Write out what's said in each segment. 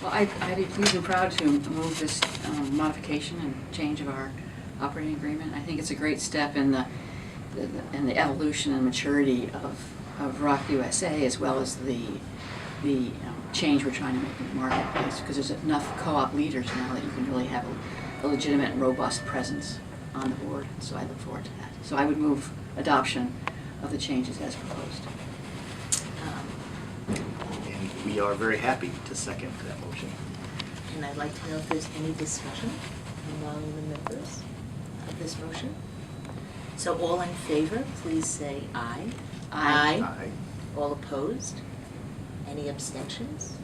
Well, I'd be pleased and proud to move this modification and change of our operating agreement. I think it's a great step in the evolution and maturity of ROC USA, as well as the change we're trying to make in the marketplace, because there's enough co-op leaders now that you can really have a legitimate and robust presence on the board. So I look forward to that. So I would move adoption of the changes as proposed. And we are very happy to second that motion. And I'd like to know if there's any discussion among the members of this motion. So all in favor, please say aye. Aye. Aye. All opposed? Any abstentions?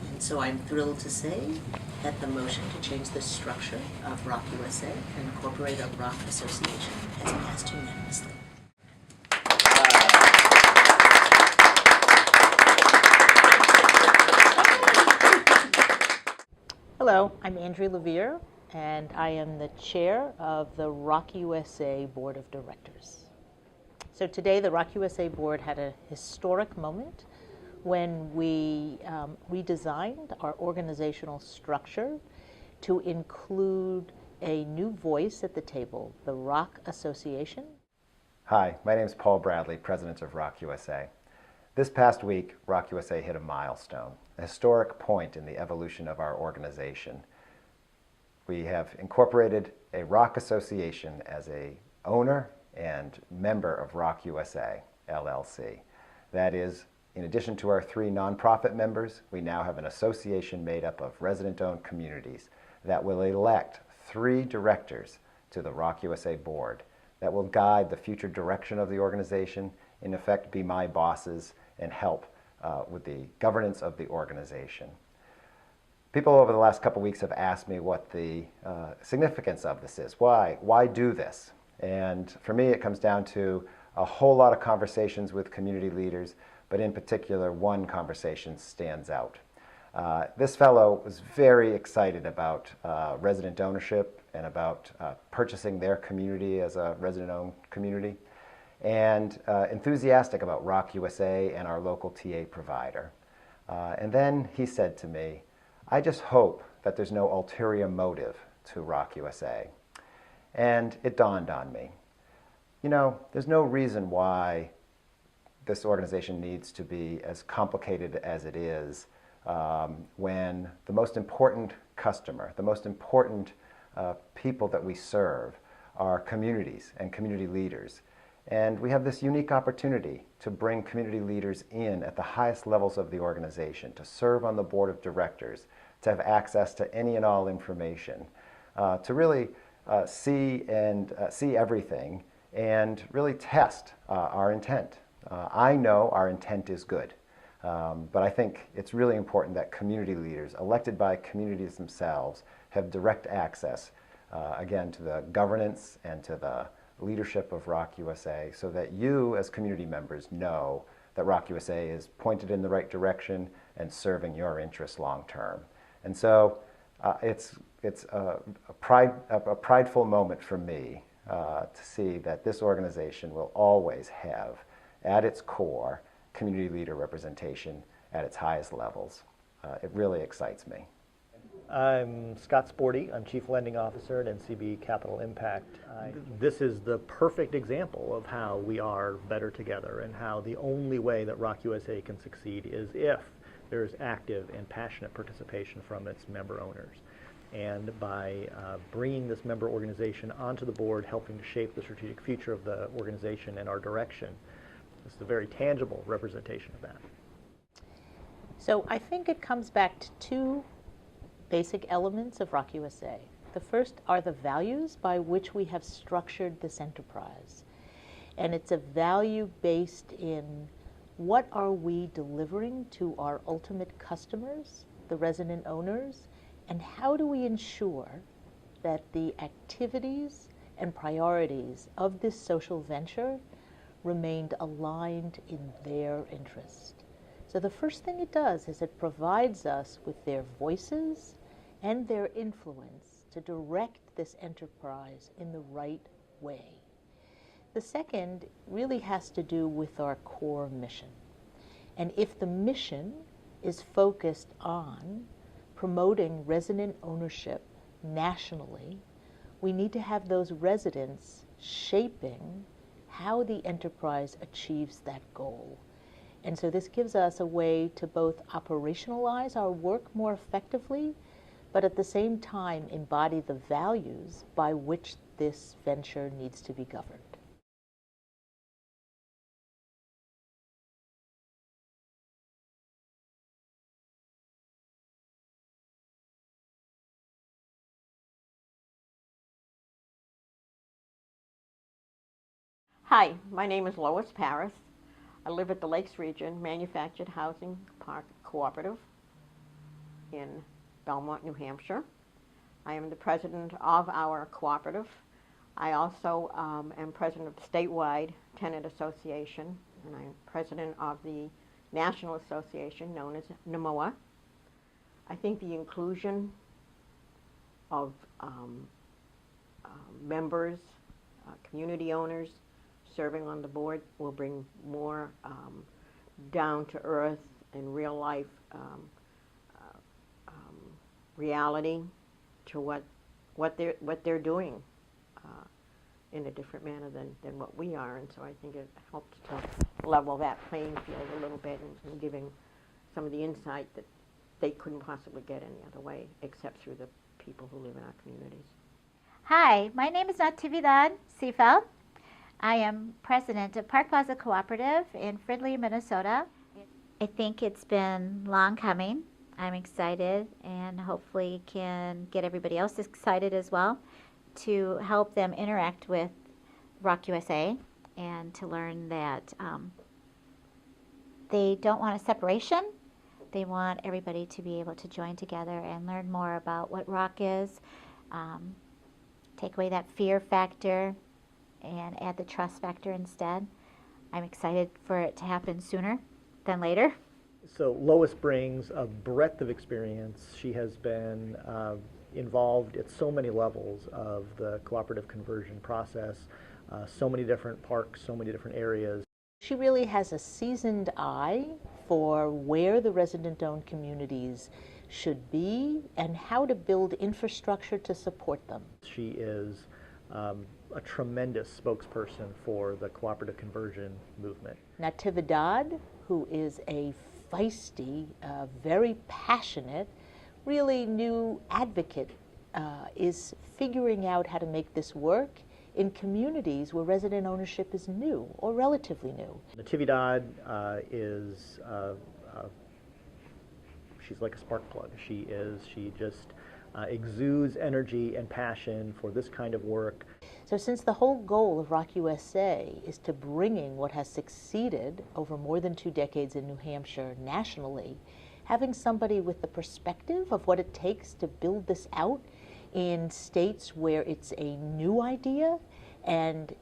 And so I'm thrilled to say that the motion to change the structure of ROC USA and incorporate a ROC Association has passed unanimously. Hello, I'm Andrea Levere, and I am the chair of the ROC USA Board of Directors. So today, the ROC USA Board had a historic moment when we redesigned our organizational structure to include a new voice at the table, the ROC Association. Hi, my name is Paul Bradley, President of ROC USA. This past week, ROC USA hit a milestone, a historic point in the evolution of our organization. We have incorporated a ROC Association as an owner and member of ROC USA, LLC. That is, in addition to our 3 nonprofit members, we now have an association made up of resident-owned communities that will elect 3 directors to the ROC USA board that will guide the future direction of the organization, in effect be my bosses and help with the governance of the organization. People over the last couple weeks have asked me what the significance of this is. Why do this? And for me, it comes down to a whole lot of conversations with community leaders, but in particular, one conversation stands out. This fellow was very excited about resident ownership and about purchasing their community as a resident-owned community, and enthusiastic about ROC USA and our local TA provider. And then he said to me, I just hope that there's no ulterior motive to ROC USA. And it dawned on me, you know, there's no reason why this organization needs to be as complicated as it is when the most important customer, the most important people that we serve are communities and community leaders. And we have this unique opportunity to bring community leaders in at the highest levels of the organization, to serve on the board of directors, to have access to any and all information, to really see everything and really test our intent. I know our intent is good, but I think it's really important that community leaders, elected by communities themselves, have direct access, again, to the governance and to the leadership of ROC USA, so that you as community members know that ROC USA is pointed in the right direction and serving your interests long term. And so it's a prideful moment for me to see that this organization will always have at its core community leader representation at its highest levels. It really excites me. I'm Scott Sporte. I'm Chief Lending Officer at NCB Capital Impact. This is the perfect example of how we are better together, and how the only way that ROC USA can succeed is if there is active and passionate participation from its member owners. And by bringing this member organization onto the board, helping to shape the strategic future of the organization and our direction, this is a very tangible representation of that. So I think it comes back to 2 basic elements of ROC USA. The first are the values by which we have structured this enterprise. And it's a value based in what are we delivering to our ultimate customers, the resident owners, and how do we ensure that the activities and priorities of this social venture remained aligned in their interest. So the first thing it does is it provides us with their voices and their influence to direct this enterprise in the right way. The second really has to do with our core mission. And if the mission is focused on promoting resident ownership nationally, we need to have those residents shaping how the enterprise achieves that goal. And so this gives us a way to both operationalize our work more effectively, but at the same time embody the values by which this venture needs to be governed. Hi, my name is Lois Parris. I live at the Lakes Region Manufactured Housing Park Cooperative in Belmont, New Hampshire. I am the president of our cooperative. I also am president of the statewide tenant association, and I'm president of the national association known as NMOA. I think the inclusion of members, community owners, serving on the board will bring more down to earth and real life reality to what they're doing in a different manner than what we are, and so I think it helps to level that playing field a little bit and giving some of the insight that they couldn't possibly get any other way except through the people who live in our communities. Hi, my name is Natividad Seefeld. I am president of Park Plaza Cooperative in Fridley, Minnesota. I think it's been long coming. I'm excited and hopefully can get everybody else excited as well to help them interact with ROC USA and to learn that they don't want a separation. They want everybody to be able to join together and learn more about what ROC is, take away that fear factor, and add the trust factor instead. I'm excited for it to happen sooner than later. So Lois brings a breadth of experience. She has been involved at so many levels of the cooperative conversion process, so many different parks, so many different areas. She really has a seasoned eye for where the resident-owned communities should be and how to build infrastructure to support them. She is a tremendous spokesperson for the cooperative conversion movement. Natividad, who is a feisty, very passionate, really new advocate, is figuring out how to make this work in communities where resident ownership is new or relatively new. Natividad is, she's like a spark plug. She just exudes energy and passion for this kind of work. So since the whole goal of ROC USA is to bringing what has succeeded over more than 2 decades in New Hampshire nationally, having somebody with the perspective of what it takes to build this out in states where it's a new idea and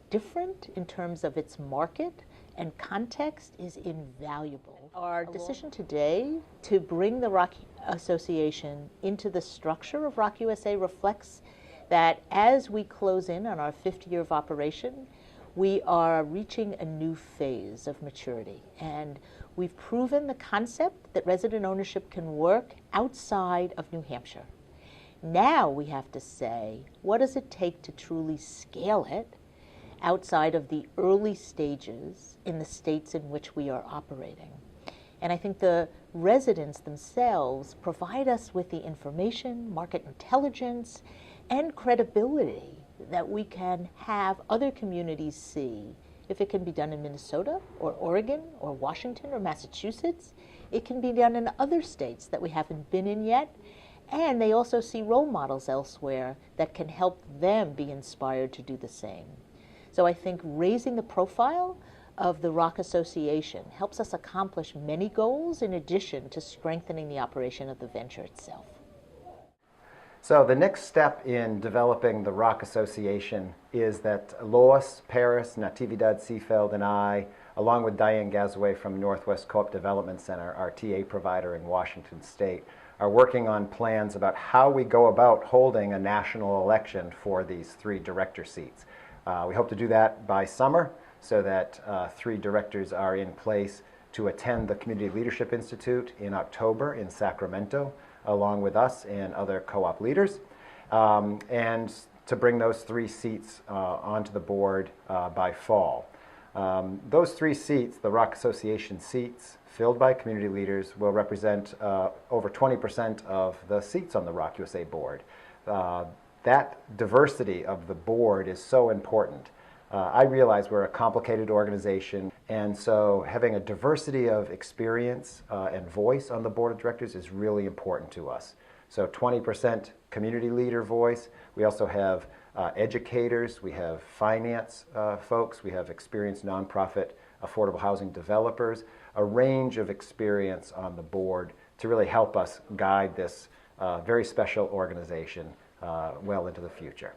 different in terms of its market and context is invaluable. Our decision today to bring the ROC Association into the structure of ROC USA reflects that as we close in on our 5th year of operation, we are reaching a new phase of maturity. And we've proven the concept that resident ownership can work outside of New Hampshire. Now we have to say, what does it take to truly scale it outside of the early stages in the states in which we are operating? And I think the residents themselves provide us with the information, market intelligence, and credibility that we can have other communities see. If it can be done in Minnesota or Oregon or Washington or Massachusetts, it can be done in other states that we haven't been in yet. And they also see role models elsewhere that can help them be inspired to do the same. So I think raising the profile of the ROC Association helps us accomplish many goals in addition to strengthening the operation of the venture itself. So the next step in developing the ROC Association is that Lois, Parris, Natividad Seefeld, and I, along with Diane Gazaway from Northwest Co-op Development Center, our TA provider in Washington State, are working on plans about how we go about holding a national election for these 3 director seats. We hope to do that by summer so that 3 directors are in place to attend the Community Leadership Institute in October in Sacramento, along with us and other co-op leaders, and to bring those 3 seats onto the board by fall. Those 3 seats, the ROC Association seats, filled by community leaders, will represent over 20% of the seats on the ROC USA board. That diversity of the board is so important. I realize we're a complicated organization, and so having a diversity of experience and voice on the board of directors is really important to us. So 20% community leader voice. We also have educators, we have finance folks, we have experienced nonprofit affordable housing developers, a range of experience on the board to really help us guide this very special organization well into the future.